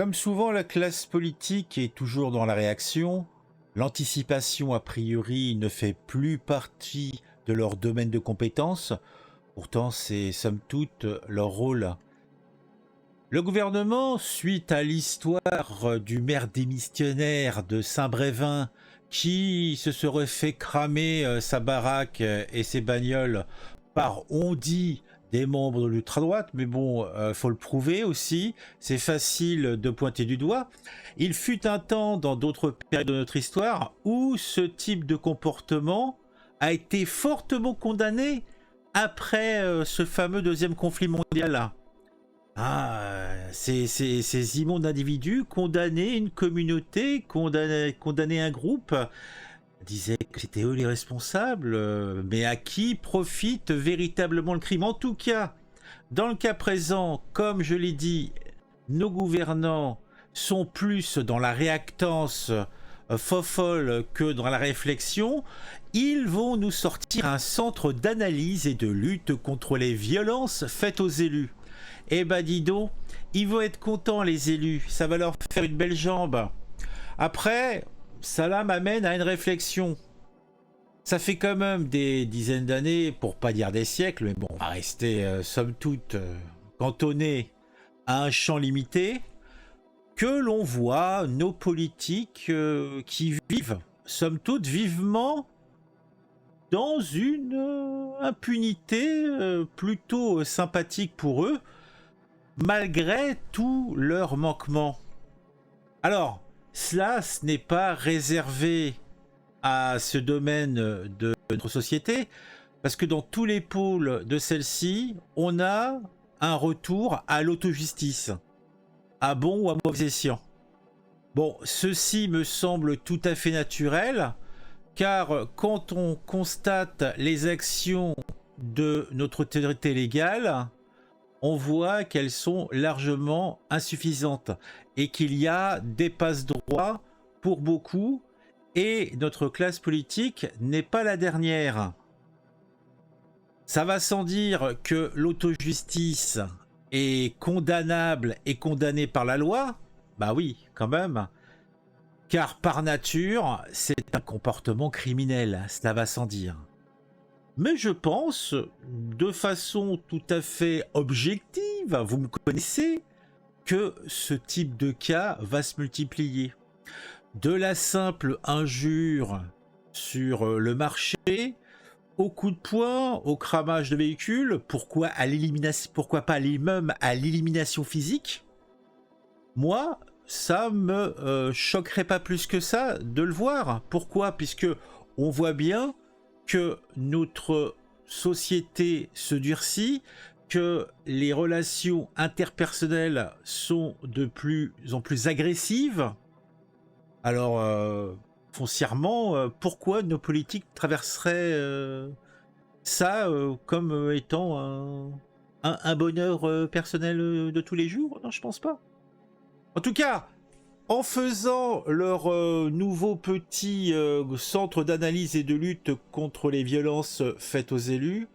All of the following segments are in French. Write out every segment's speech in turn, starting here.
Comme souvent, la classe politique est toujours dans la réaction. L'anticipation, a priori, ne fait plus partie de leur domaine de compétences. Pourtant, c'est somme toute leur rôle. Le gouvernement, suite à l'histoire du maire démissionnaire de Saint-Brévin qui se serait fait cramer sa baraque et ses bagnoles par, on dit, des membres de l'ultra-droite, mais bon, faut le prouver aussi, c'est facile de pointer du doigt. Il fut un temps dans d'autres périodes de notre histoire où ce type de comportement a été fortement condamné après ce fameux deuxième conflit mondial. Ces immondes individus condamnaient une communauté, condamnaient un groupe, disaient que c'était eux les responsables, mais à qui profite véritablement le crime? En tout cas, dans le cas présent, comme je l'ai dit, nos gouvernants sont plus dans la réactance fofolle que dans la réflexion. Ils vont nous sortir un centre d'analyse et de lutte contre les violences faites aux élus. Eh ben dis donc, ils vont être contents les élus, ça va leur faire une belle jambe. Après, ça m'amène à une réflexion. Ça fait quand même des dizaines d'années, pour pas dire des siècles, mais bon, on va rester somme toute cantonné à un champ limité, que l'on voit nos politiques qui vivent, somme toute, vivement dans une impunité plutôt sympathique pour eux, malgré tous leurs manquements. Alors, cela, ce n'est pas réservé à ce domaine de notre société, parce que dans tous les pôles de celle-ci, on a un retour à l'autojustice, à bon ou à mauvais escient. Bon, ceci me semble tout à fait naturel, car quand on constate les actions de notre autorité légale, on voit qu'elles sont largement insuffisantes et qu'il y a des passe-droits pour beaucoup et notre classe politique n'est pas la dernière. Ça va sans dire que l'autojustice est condamnable et condamnée par la loi. Bah oui, quand même. Car par nature, c'est un comportement criminel, cela va sans dire. Mais je pense, de façon tout à fait objective, vous me connaissez, que ce type de cas va se multiplier. De la simple injure sur le marché, au coup de poing, au cramage de véhicules, pourquoi pas même à l'élimination physique? Moi, ça me choquerait pas plus que ça de le voir. Pourquoi? Puisque on voit bien que notre société se durcit, que les relations interpersonnelles sont de plus en plus agressives. Alors, foncièrement, pourquoi nos politiques traverseraient ça comme étant un bonheur personnel de tous les jours? Non, je pense pas. En tout cas, en faisant leur nouveau petit centre d'analyse et de lutte contre les violences faites aux élus,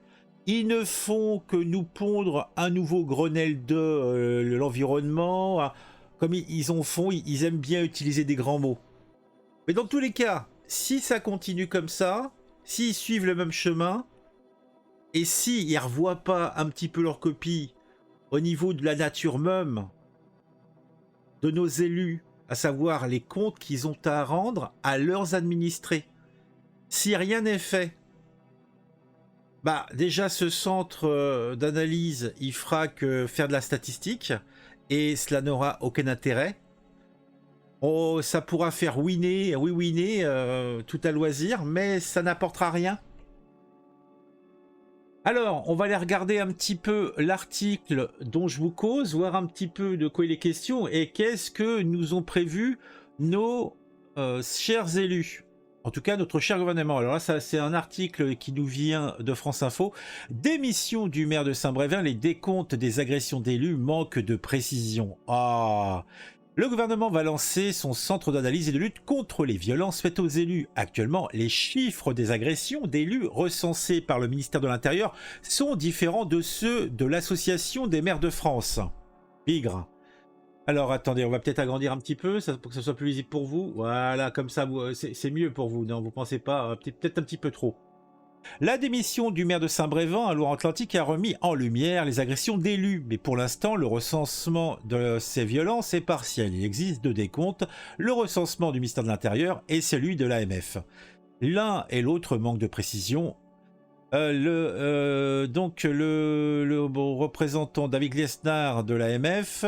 ils ne font que nous pondre un nouveau Grenelle de l'environnement. Comme ils aiment bien utiliser des grands mots. Mais dans tous les cas, si ça continue comme ça, s'ils suivent le même chemin, et s'ils ne revoient pas un petit peu leur copie au niveau de la nature même de nos élus, à savoir les comptes qu'ils ont à rendre à leurs administrés. Si rien n'est fait, bah déjà ce centre d'analyse, il fera que faire de la statistique et cela n'aura aucun intérêt. Oh, ça pourra faire winner tout à loisir, mais ça n'apportera rien. Alors, on va aller regarder un petit peu l'article dont je vous cause, voir un petit peu de quoi il est question et qu'est-ce que nous ont prévu nos chers élus. En tout cas, notre cher gouvernement. Alors là, ça, c'est un article qui nous vient de France Info. Démission du maire de Saint-Brévin, les décomptes des agressions d'élus manquent de précision. Le gouvernement va lancer son centre d'analyse et de lutte contre les violences faites aux élus. Actuellement, les chiffres des agressions d'élus recensés par le ministère de l'Intérieur sont différents de ceux de l'Association des maires de France. Bigre. Alors attendez, on va peut-être agrandir un petit peu pour que ce soit plus visible pour vous. Voilà, comme ça, c'est mieux pour vous. Non, vous pensez pas, peut-être un petit peu trop. La démission du maire de Saint-Brévin à Loire-Atlantique a remis en lumière les agressions d'élus, mais pour l'instant, le recensement de ces violences est partiel. Il existe deux décomptes, le recensement du ministère de l'Intérieur et celui de l'AMF. L'un et l'autre manquent de précision. Le représentant David Liesnard de l'AMF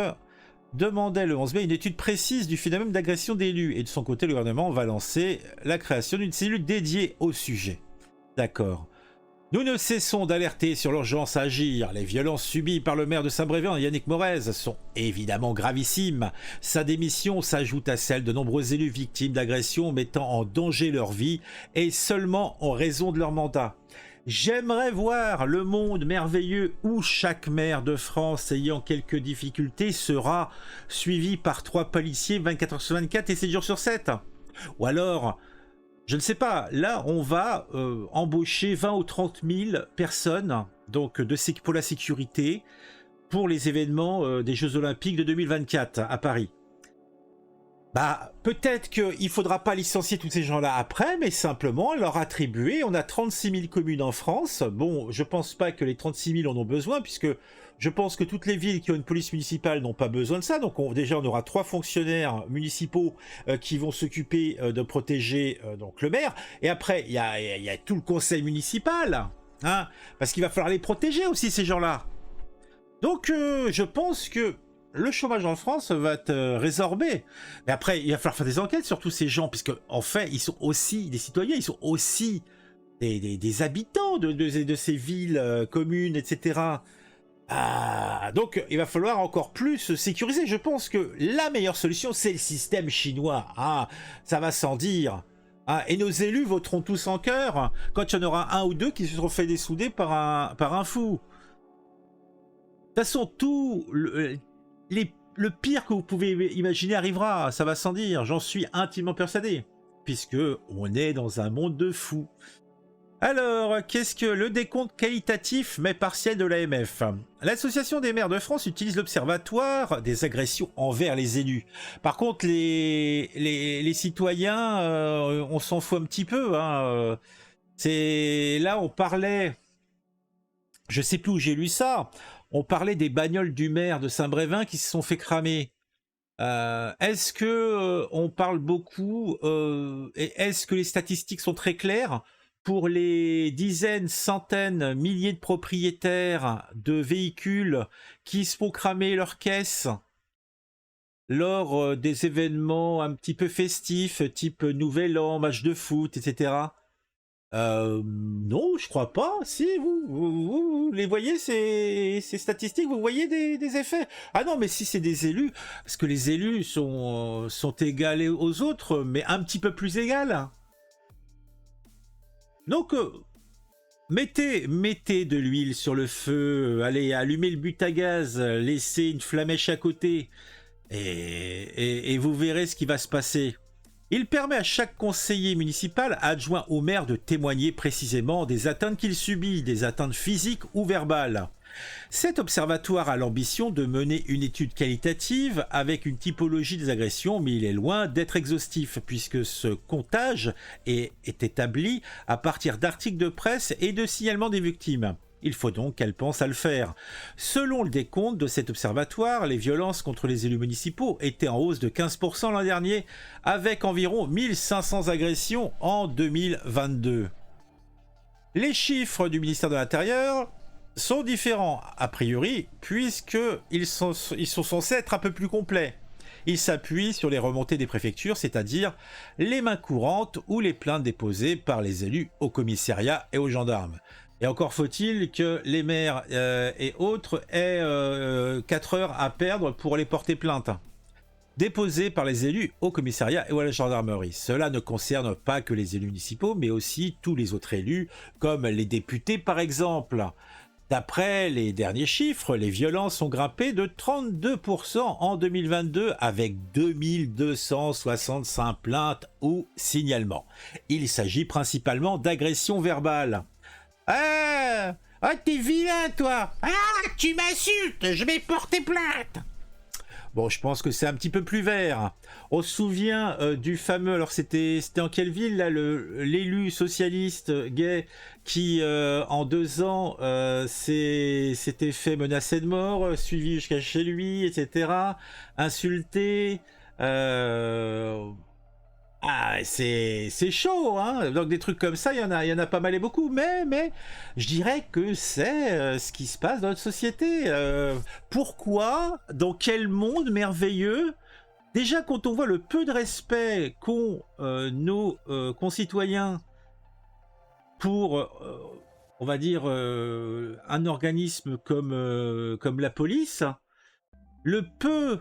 demandait le 11 mai une étude précise du phénomène d'agression d'élus, et de son côté, le gouvernement va lancer la création d'une cellule dédiée au sujet. D'accord. Nous ne cessons d'alerter sur l'urgence à agir. Les violences subies par le maire de Saint-Brévin, Yannick Morez, sont évidemment gravissimes. Sa démission s'ajoute à celle de nombreux élus victimes d'agressions mettant en danger leur vie, et seulement en raison de leur mandat. J'aimerais voir le monde merveilleux où chaque maire de France ayant quelques difficultés sera suivi par 3 policiers 24 heures sur 24 et 7 jours sur 7. Ou alors, je ne sais pas, là on va embaucher 20 ou 30 000 personnes donc, pour la sécurité pour les événements des Jeux Olympiques de 2024 à Paris. Bah, peut-être qu'il ne faudra pas licencier tous ces gens-là après, mais simplement leur attribuer. On a 36 000 communes en France. Bon, je pense pas que les 36 000 en ont besoin, puisque je pense que toutes les villes qui ont une police municipale n'ont pas besoin de ça. Donc déjà, on aura 3 fonctionnaires municipaux qui vont s'occuper de protéger donc le maire. Et après, il y a tout le conseil municipal, hein, parce qu'il va falloir les protéger aussi, ces gens-là. Donc, je pense que le chômage en France va être résorbé. Mais après, il va falloir faire des enquêtes sur tous ces gens, puisque en fait, ils sont aussi des citoyens, ils sont aussi des habitants de ces villes, communes, etc. Donc, il va falloir encore plus sécuriser. Je pense que la meilleure solution, c'est le système chinois. Ça va sans dire. Et nos élus voteront tous en chœur quand il y en aura un ou deux qui se seront fait dessouder par un fou. De toute façon, le pire que vous pouvez imaginer arrivera, ça va sans dire, j'en suis intimement persuadé, puisque on est dans un monde de fous. Alors, qu'est-ce que le décompte qualitatif mais partiel de l'AMF? L'Association des maires de France utilise l'observatoire des agressions envers les élus. Par contre, les citoyens, on s'en fout un petit peu. Là, on parlait, je sais plus où j'ai lu ça, on parlait des bagnoles du maire de Saint-Brévin qui se sont fait cramer. Est-ce que on parle beaucoup et est-ce que les statistiques sont très claires pour les dizaines, centaines, milliers de propriétaires de véhicules qui se font cramer leurs caisses lors des événements un petit peu festifs, type Nouvel An, match de foot, etc. Non, je crois pas. Si, vous les voyez, ces statistiques, vous voyez des effets. Ah non, mais si c'est des élus, parce que les élus sont égalés aux autres, mais un petit peu plus égales. Donc, mettez de l'huile sur le feu, allez, allumez le but à gaz, laissez une flamèche à côté, et vous verrez ce qui va se passer. Il permet à chaque conseiller municipal adjoint au maire de témoigner précisément des atteintes qu'il subit, des atteintes physiques ou verbales. Cet observatoire a l'ambition de mener une étude qualitative avec une typologie des agressions, mais il est loin d'être exhaustif, puisque ce comptage est établi à partir d'articles de presse et de signalements des victimes. Il faut donc qu'elle pense à le faire. Selon le décompte de cet observatoire, les violences contre les élus municipaux étaient en hausse de 15% l'an dernier, avec environ 1500 agressions en 2022. Les chiffres du ministère de l'Intérieur sont différents, a priori, puisqu'ils sont censés être un peu plus complets. Ils s'appuient sur les remontées des préfectures, c'est-à-dire les mains courantes ou les plaintes déposées par les élus au commissariat et aux gendarmes. Et encore faut-il que les maires et autres aient 4 heures à perdre pour aller porter plainte. Déposées par les élus au commissariat et à la gendarmerie. Cela ne concerne pas que les élus municipaux, mais aussi tous les autres élus, comme les députés par exemple. D'après les derniers chiffres, les violences ont grimpé de 32% en 2022 avec 2265 plaintes ou signalements. Il s'agit principalement d'agressions verbales. T'es vilain toi! Tu m'insultes, je vais porter plainte! Bon, je pense que c'est un petit peu plus vert. On se souvient du fameux, alors c'était en quelle ville là, l'élu socialiste gay qui en 2 ans s'était fait menacer de mort, suivi jusqu'à chez lui, etc. Insulté. Ah, c'est chaud, hein. Donc des trucs comme ça, il y en a pas mal et beaucoup, mais je dirais que c'est ce qui se passe dans notre société. Pourquoi, dans quel monde merveilleux, déjà quand on voit le peu de respect qu'ont nos concitoyens pour, on va dire, un organisme comme la police, le peu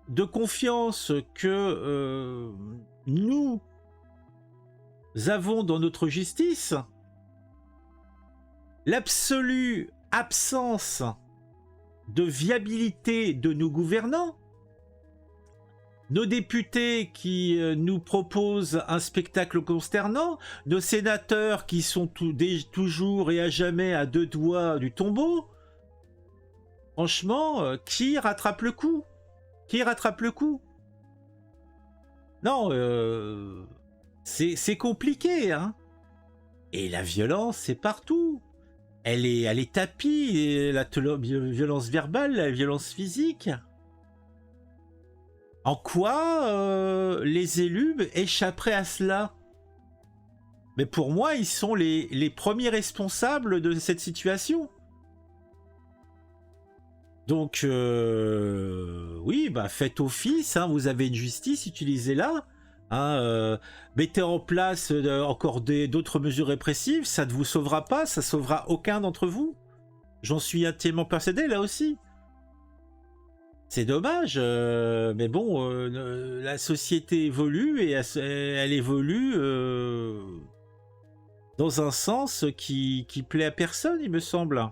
de confiance que nous avons dans notre justice, l'absolue absence de viabilité de nos gouvernants, nos députés qui nous proposent un spectacle consternant, nos sénateurs qui sont toujours et à jamais à 2 doigts du tombeau. Franchement, qui rattrape le coup? Qui rattrape le coup? Non, c'est compliqué, hein. Et la violence, c'est partout. Elle est tapie, et la violence verbale, la violence physique. En quoi les élus échapperaient à cela? Mais pour moi, ils sont les premiers responsables de cette situation. Donc, oui, bah, faites office, hein, vous avez une justice, utilisez-la. Hein, mettez en place encore d'autres mesures répressives, ça ne vous sauvera pas, ça sauvera aucun d'entre vous. J'en suis intimement persuadé, là aussi. C'est dommage, mais bon, la société évolue et elle évolue dans un sens qui plaît à personne, il me semble.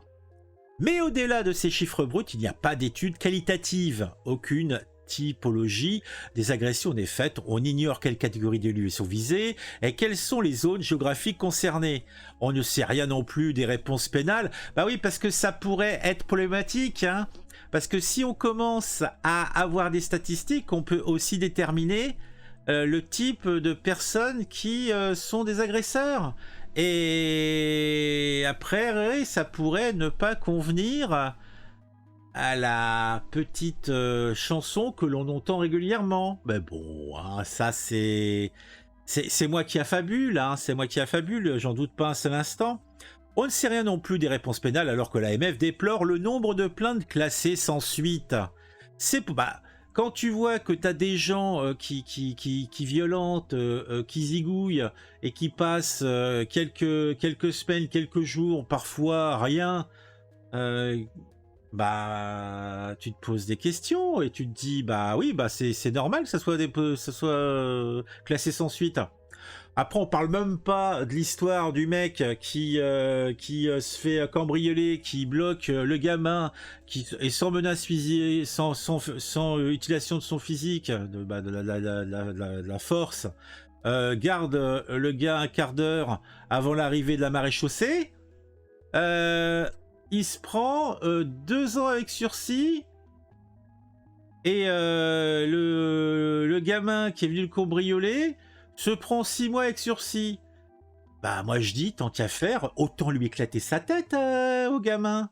Mais au-delà de ces chiffres bruts, il n'y a pas d'études qualitatives. Aucune typologie des agressions n'est faite. On ignore quelles catégories d'élus sont visées et quelles sont les zones géographiques concernées. On ne sait rien non plus des réponses pénales. Bah oui, parce que ça pourrait être problématique, hein. Parce que si on commence à avoir des statistiques, on peut aussi déterminer le type de personnes qui sont des agresseurs. Et après, ça pourrait ne pas convenir à la petite chanson que l'on entend régulièrement. Mais bon, hein, ça c'est moi qui affabule, hein, c'est moi qui affabule, j'en doute pas un seul instant. On ne sait rien non plus des réponses pénales alors que l'AMF déplore le nombre de plaintes classées sans suite. Quand tu vois que tu as des gens qui violentent, qui zigouillent et qui passent quelques semaines, quelques jours, parfois rien, bah tu te poses des questions et tu te dis bah oui, bah c'est normal que ça soit classé sans suite. Après, on parle même pas de l'histoire du mec qui se fait cambrioler, qui bloque le gamin, et sans menace physique, sans utilisation de son physique, de la force, garde le gars un quart d'heure avant l'arrivée de la maréchaussée. Il se prend 2 ans avec sursis. Et le gamin qui est venu le cambrioler se prend 6 mois avec sursis. Bah moi je dis, tant qu'à faire, autant lui éclater sa tête au gamin.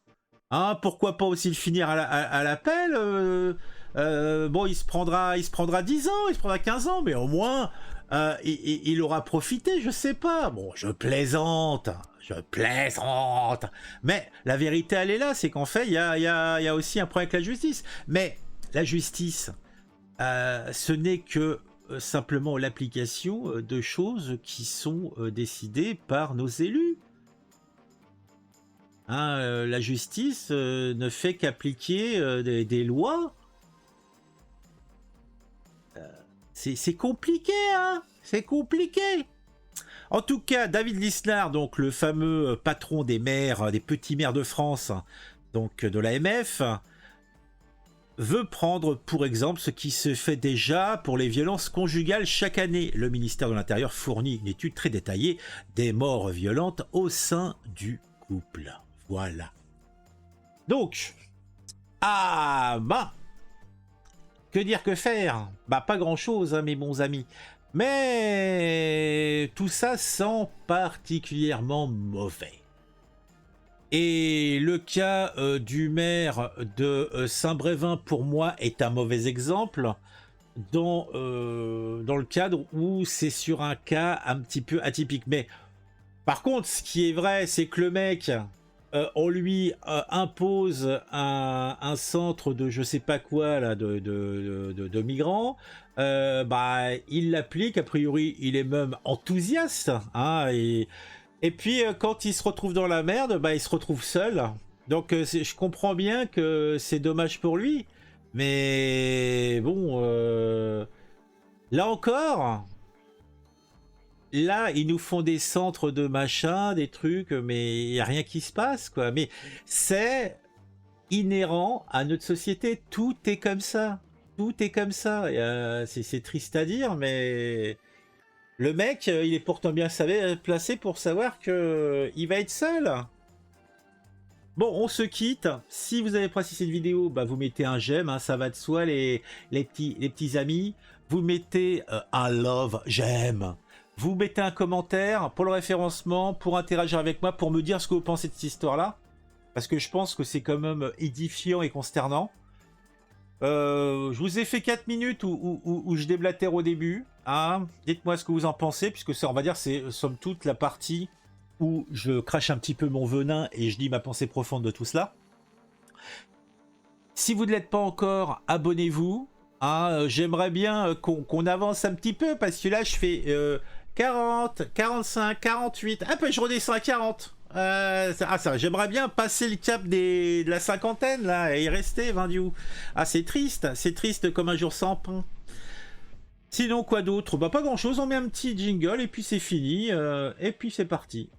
Hein, pourquoi pas aussi le finir à l'appel bon, il se prendra 10 ans, il se prendra 15 ans, mais au moins, il aura profité, je sais pas. Bon, je plaisante. Mais la vérité, elle est là, c'est qu'en fait, il y a aussi un problème avec la justice. Mais la justice, ce n'est que simplement l'application de choses qui sont décidées par nos élus. Hein, la justice ne fait qu'appliquer des lois. C'est compliqué, hein. C'est compliqué. En tout cas, David Lisnard, donc le fameux patron des maires, des petits maires de France, donc de l'AMF, veut prendre pour exemple ce qui se fait déjà pour les violences conjugales chaque année. Le ministère de l'Intérieur fournit une étude très détaillée des morts violentes au sein du couple. Voilà. Donc, Que dire, que faire? Bah pas grand-chose, hein, mes bons amis. Mais tout ça sent particulièrement mauvais. Et le cas du maire de Saint-Brévin, pour moi, est un mauvais exemple dans le cadre où c'est sur un cas un petit peu atypique. Mais par contre, ce qui est vrai, c'est que le mec, on lui impose un centre de je sais pas quoi là, de migrants. Bah, il l'applique, a priori, il est même enthousiaste. Hein, et puis, quand il se retrouve dans la merde, bah, il se retrouve seul. Donc, je comprends bien que c'est dommage pour lui. Mais bon, là encore, là, ils nous font des centres de machin, des trucs, mais il n'y a rien qui se passe, quoi. Mais c'est inhérent à notre société. Tout est comme ça. Tout est comme ça. C'est triste à dire, mais le mec, il est pourtant bien placé pour savoir que il va être seul. Bon, on se quitte. Si vous avez apprécié cette vidéo, bah, vous mettez un j'aime, hein, ça va de soi, les petits amis. Vous mettez un love, j'aime. Vous mettez un commentaire pour le référencement, pour interagir avec moi, pour me dire ce que vous pensez de cette histoire-là. Parce que je pense que c'est quand même édifiant et consternant. Je vous ai fait 4 minutes où je déblatère au début. Hein. Dites-moi ce que vous en pensez, puisque ça, on va dire, c'est somme toute la partie où je crache un petit peu mon venin et je dis ma pensée profonde de tout cela. Si vous ne l'êtes pas encore, abonnez-vous. Hein. J'aimerais bien qu'on avance un petit peu, parce que là, je fais 40, 45, 48. Ah, puis je redescends à 40. Ça, j'aimerais bien passer le cap de la cinquantaine, là, et y rester, Vindiou. Ah, c'est triste comme un jour sans pain. Sinon, quoi d'autre? Bah, pas grand-chose, on met un petit jingle, et puis c'est fini, et puis c'est parti.